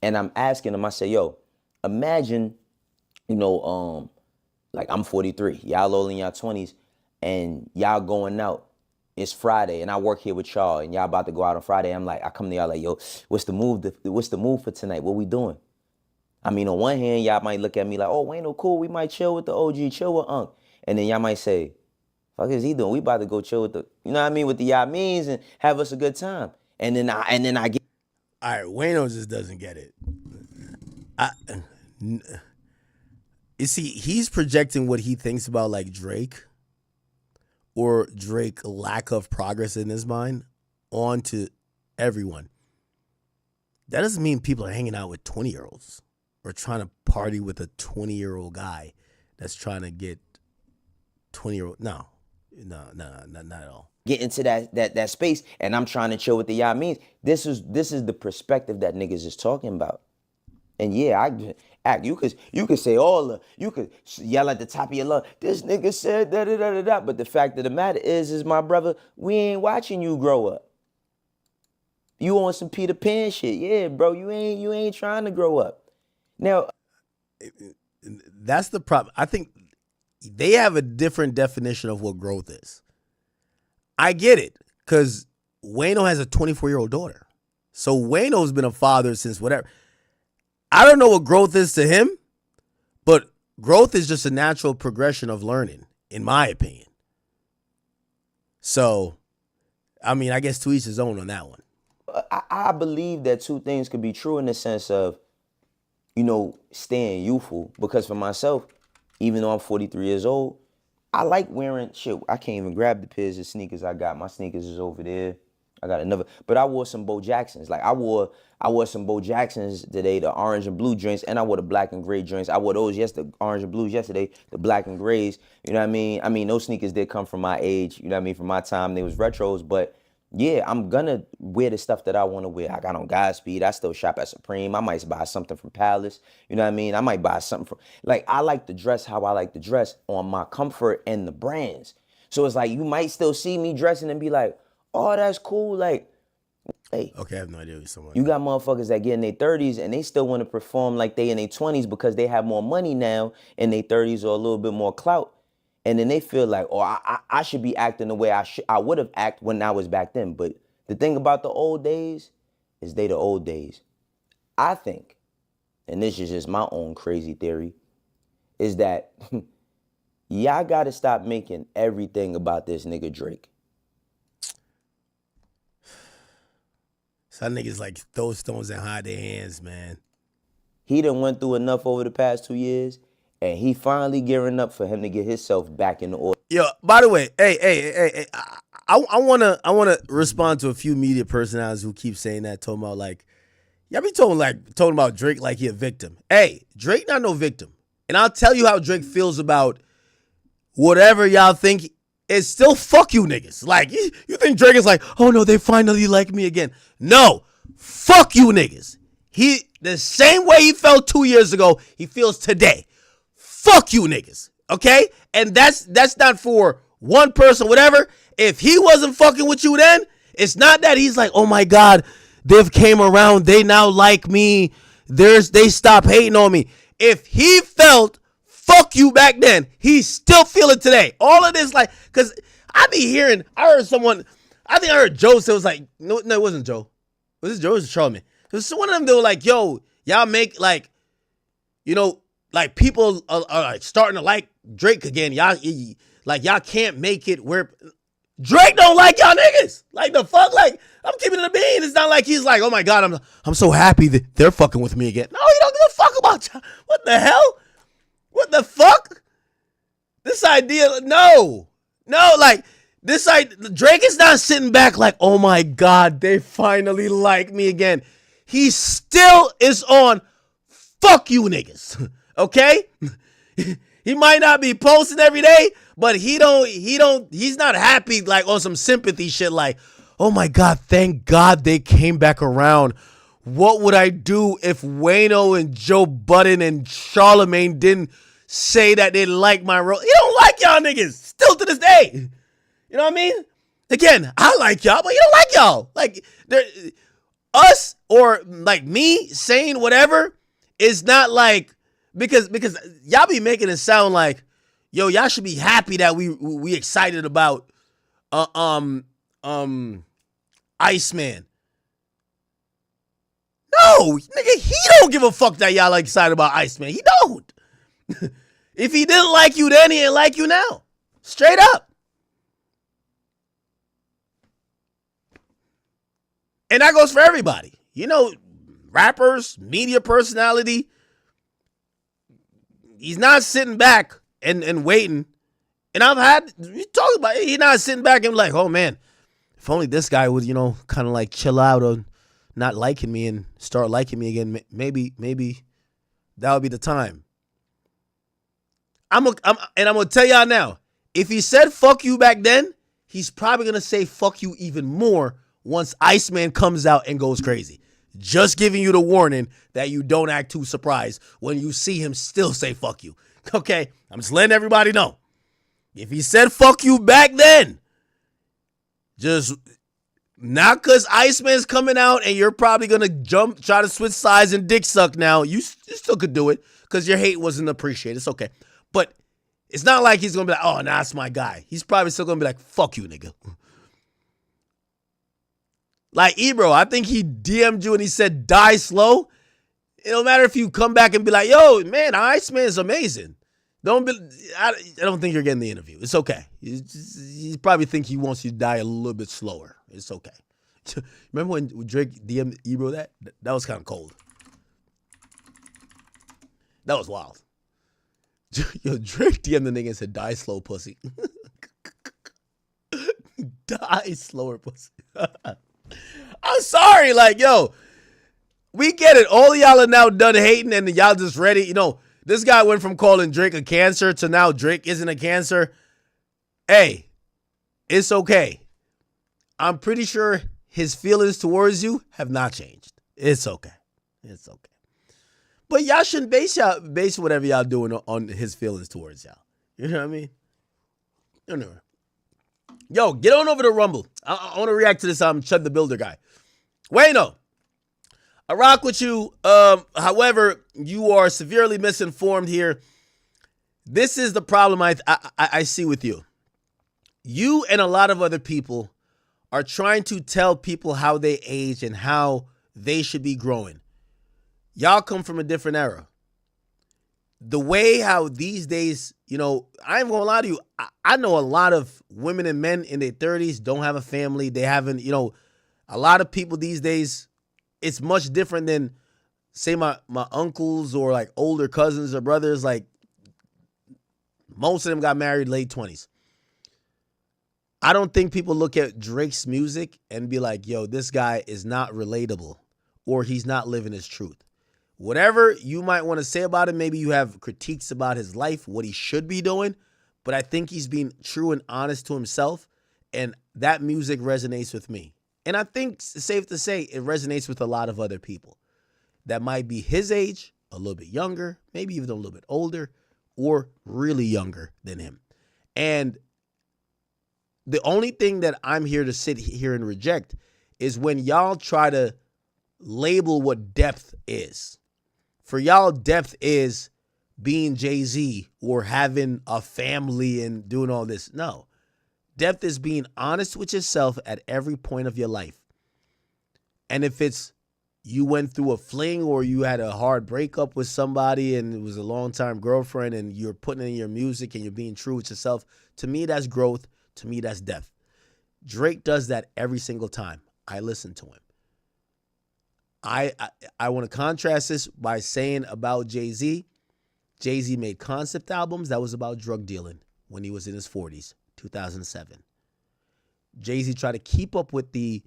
And I'm asking them, I say, yo, imagine, like I'm 43, y'all all in y'all 20s and y'all going out. It's Friday and I work here with y'all and y'all about to go out on Friday. I'm like, I come to y'all like, yo, what's the move for tonight? What we doing? I mean, on one hand, y'all might look at me like, oh, Wayno, cool. We might chill with the OG, chill with Unc. And then y'all might say, fuck is he doing? We about to go chill with with the y'all means and have us a good time. And then I get.
All right, Wayno just doesn't get it. You see, he's projecting what he thinks about like Drake or Drake lack of progress in his mind onto everyone. That doesn't mean people are hanging out with 20-year-olds or trying to party with a 20-year-old guy that's trying to get 20-year-old. No, not at all.
Get into that space and I'm trying to chill with the y'all means. This is the perspective that niggas is talking about. And yeah, you could say you could yell at the top of your lungs, this nigga said da. But the fact of the matter is my brother, we ain't watching you grow up. You on some Peter Pan shit. Yeah, bro, you ain't trying to grow up. Now,
that's the problem. I think they have a different definition of what growth is. I get it, because Wayno has a 24-year-old daughter. So Wayno's been a father since whatever. I don't know what growth is to him, but growth is just a natural progression of learning, in my opinion. So, I mean, I guess to each his own on that one.
I believe that two things could be true in the sense of, you know, staying youthful. Because for myself, even though I'm 43 years old, I like wearing shit. I can't even grab the pairs of sneakers I got. My sneakers is over there. I got another, but I wore some Bo Jacksons. Like I wore some Bo Jacksons today, the orange and blue joints, and I wore the black and gray joints. I wore those the orange and blues yesterday, the black and grays. You know what I mean? I mean, those sneakers did come from my age. You know what I mean? From my time, they was retros. But yeah, I'm gonna wear the stuff that I want to wear. I got on Godspeed. I still shop at Supreme. I might buy something from Palace. You know what I mean? I might buy something from, like, I like to dress how I like to dress on my comfort and the brands. So it's like you might still see me dressing and be like, oh, that's cool. Like, hey.
Okay, I have no idea what you're talking about.
You got motherfuckers that get in their 30s and they still want to perform like they in their 20s because they have more money now in their 30s or a little bit more clout. And then they feel like, oh, I should be acting the way I would have acted when I was back then. But the thing about the old days is they the old days. I think, and this is just my own crazy theory, is that y'all got to stop making everything about this nigga Drake.
Some niggas like throw stones and hide their hands, man.
He done went through enough over the past 2 years, and he finally gearing up for him to get himself back in the order.
Yo, by the way, hey, I wanna respond to a few media personalities who keep saying that, talking about like, y'all be talking about Drake like he a victim. Hey, Drake not no victim. And I'll tell you how Drake feels about whatever y'all think. It's still fuck you niggas. Like, you think Drake is like, oh no, they finally like me again. No, fuck you niggas. He, the same way he felt 2 years ago, he feels today. Fuck you niggas, okay? And that's not for one person, whatever. If he wasn't fucking with you then, it's not that he's like, oh my God, they've came around, they now like me, they stop hating on me. If he felt fuck you back then, he still feel it today. All of this, like, because I heard someone, I think I heard Joe say, it was like, no, it wasn't Joe. Was it Joe? It was Charlamagne. It was one of them, they were like, yo, y'all make like, you know, like people are like starting to like Drake again. Y'all can't make it where Drake don't like y'all niggas. Like the fuck, like I'm keeping it a bean. It's not like he's like, oh my God, I'm so happy that they're fucking with me again. No, he don't give a fuck about y'all. What the hell? What the fuck? This idea, no, like this idea, Drake is not sitting back like, oh my God, they finally like me again. He still is on fuck you niggas. Okay? He might not be posting every day, but he's not happy like on some sympathy shit like, oh my God, thank God they came back around. What would I do if Wayno and Joe Budden and Charlamagne didn't say that they like my role? He don't like y'all niggas still to this day. You know what I mean? Again, I like y'all, but he don't like y'all. Like us or like me saying whatever is not like, because y'all be making it sound like, yo, y'all should be happy that we excited about Iceman. No, nigga, he don't give a fuck that y'all like excited about Iceman. He don't. If he didn't like you then, he ain't like you now. Straight up. And that goes for everybody. You know, rappers, media personality. He's not sitting back and waiting. And we talked about it. He's not sitting back and like, oh man, if only this guy would, you know, kind of like chill out on not liking me and start liking me again. Maybe that would be the time. I'm gonna tell y'all now, if he said fuck you back then, he's probably gonna say fuck you even more once Iceman comes out and goes crazy. Just giving you the warning that you don't act too surprised when you see him still say fuck you. Okay? I'm just letting everybody know. If he said fuck you back then, just not because Iceman's coming out and you're probably going to try to switch sides and dick suck now. You still could do it because your hate wasn't appreciated. It's okay. But it's not like he's going to be like, oh, nah, that's my guy. He's probably still going to be like, fuck you, nigga. Like, Ebro, I think he DM'd you and he said, die slow. It don't matter if you come back and be like, yo, man, Iceman is amazing. I don't think you're getting the interview. It's okay. You probably think he wants you to die a little bit slower. It's okay. Remember when Drake DM'd Ebro that? That was kind of cold. That was wild. Yo, Drake DM'd the nigga and said, die slow, pussy. Die slower, pussy. I'm sorry. Like, yo, we get it. All y'all are now done hating and y'all just ready. You know, this guy went from calling Drake a cancer to now Drake isn't a cancer. Hey, it's okay. I'm pretty sure his feelings towards you have not changed. It's okay. It's okay. But y'all shouldn't base whatever y'all doing on his feelings towards y'all. You know what I mean? Anyway. Yo, get on over to Rumble. I want to react to this Chud the Builder guy. Wayno, I rock with you. However, you are severely misinformed here. This is the problem I see with you. You and a lot of other people are trying to tell people how they age and how they should be growing. Y'all come from a different era. The way how these days, you know, I ain't gonna lie to you. I know a lot of women and men in their 30s don't have a family. They haven't, you know, a lot of people these days, it's much different than, say, my uncles or like older cousins or brothers. Like, most of them got married late 20s. I don't think people look at Drake's music and be like, yo, this guy is not relatable or he's not living his truth. Whatever you might want to say about him, maybe you have critiques about his life, what he should be doing, but I think he's being true and honest to himself, and that music resonates with me. And I think it's safe to say it resonates with a lot of other people that might be his age, a little bit younger, maybe even a little bit older, or really younger than him. And the only thing that I'm here to sit here and reject is when y'all try to label what depth is. For y'all, depth is being JayZ or having a family and doing all this. No. Depth is being honest with yourself at every point of your life. And if it's you went through a fling or you had a hard breakup with somebody and it was a long-time girlfriend and you're putting in your music and you're being true with yourself, to me, that's growth. To me, that's depth. Drake does that every single time I listen to him. I want to contrast this by saying about JayZ. JayZ made concept albums that was about drug dealing when he was in his 40s, 2007. JayZ tried to keep up with the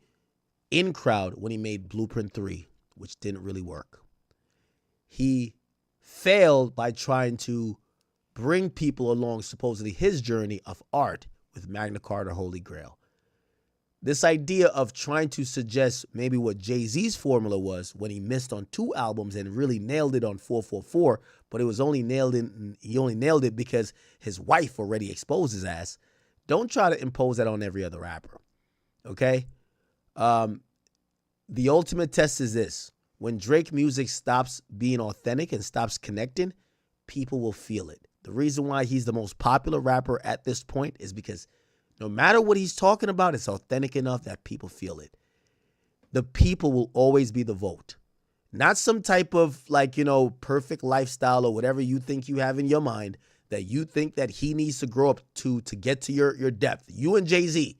in crowd when he made Blueprint 3, which didn't really work. He failed by trying to bring people along supposedly his journey of art with Magna Carta Holy Grail. This idea of trying to suggest maybe what JayZ's formula was when he missed on 2 albums and really nailed it on 444, but it was only he only nailed it because his wife already exposed his ass. Don't try to impose that on every other rapper. Okay? The ultimate test is this. When Drake music stops being authentic and stops connecting, people will feel it. The reason why he's the most popular rapper at this point is because no matter what he's talking about, it's authentic enough that people feel it. The people will always be the vote. Not some type of like, you know, perfect lifestyle or whatever you think you have in your mind that you think that he needs to grow up to get to your depth. You and JayZ.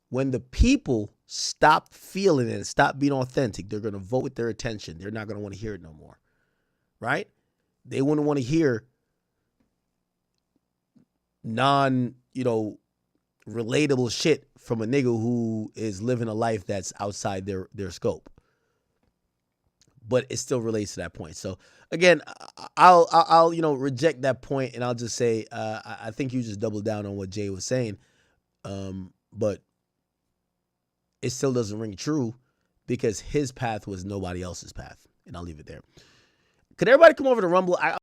When the people stop feeling it and stop being authentic, they're going to vote with their attention. They're not going to want to hear it no more. Right? They wouldn't want to hear relatable shit from a nigga who is living a life that's outside their scope. But it still relates to that point. So again, I'll reject that point and I'll just say I think you just doubled down on what Jay was saying. But it still doesn't ring true because his path was nobody else's path. And I'll leave it there. Could everybody come over to Rumble?